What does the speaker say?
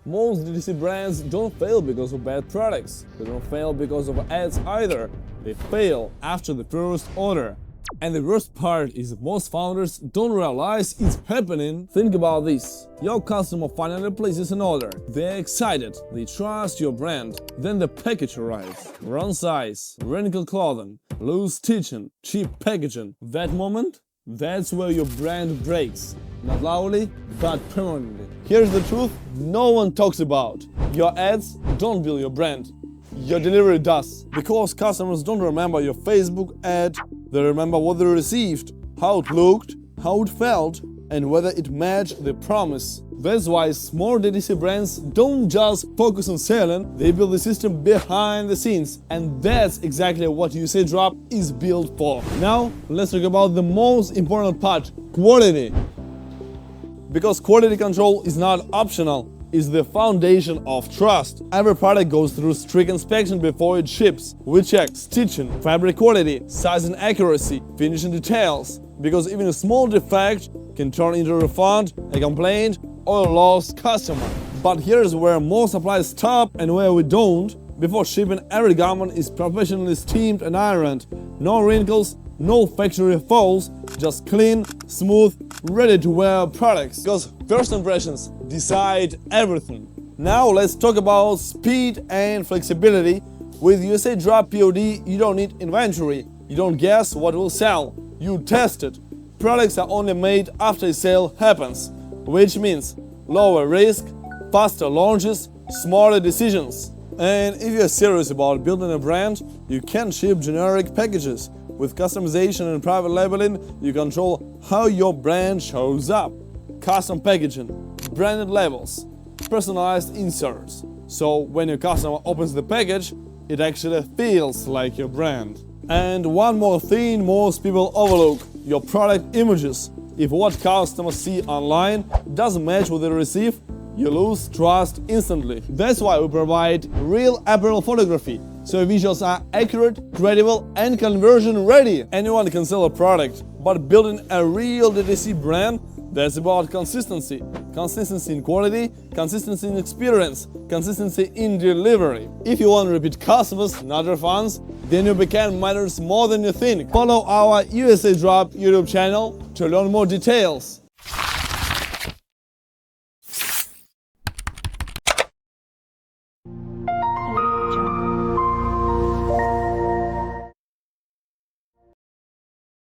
Most DTC brands don't fail because of bad products. They don't fail because of ads either. They fail after the first order. And the worst part is that most founders don't realize it's happening. Think about this. Your customer finally places an order. They're excited. They trust your brand. Then the package arrives. Wrong size, wrinkled clothing, loose stitching, cheap packaging. That moment, that's where your brand breaks. Not loudly, but permanently. Here's the truth no one talks about. Your ads don't build your brand. Your delivery does. Because customers don't remember your Facebook ad, they remember what they received, how it looked, how it felt, and whether it matched the promise. That's why small DTC brands don't just focus on selling, they build the system behind the scenes. And that's exactly what USAdrop is built for. Now, let's talk about the most important part, quality. Because quality control is not optional. Is the foundation of trust. Every product goes through strict inspection before it ships. We check stitching, fabric quality, size and accuracy, finishing details. Because even a small defect can turn into a refund, a complaint, or a lost customer. But here's where most suppliers stop and where we don't. Before shipping, every garment is professionally steamed and ironed. No wrinkles, no factory faults, just clean, smooth, ready-to-wear products. Because first impressions decide everything. Now let's talk about speed and flexibility. With USAdrop POD, you don't need inventory. You don't guess what will sell. You test it. Products are only made after a sale happens, which means lower risk, faster launches, smarter decisions. And if you're serious about building a brand, you can ship generic packages. With customization and private labeling, you control how your brand shows up. Custom packaging, branded labels, personalized inserts. So when your customer opens the package, it actually feels like your brand. And one more thing most people overlook, your product images. If what customers see online doesn't match what they receive, you lose trust instantly. That's why we provide real apparel photography. So visuals are accurate, credible, and conversion ready. Anyone can sell a product, but building a real DTC brand, that's about consistency. Consistency in quality, consistency in experience, consistency in delivery. If you want repeat customers, not refunds, then your backend matters more than you think. Follow our USAdrop YouTube channel to learn more details.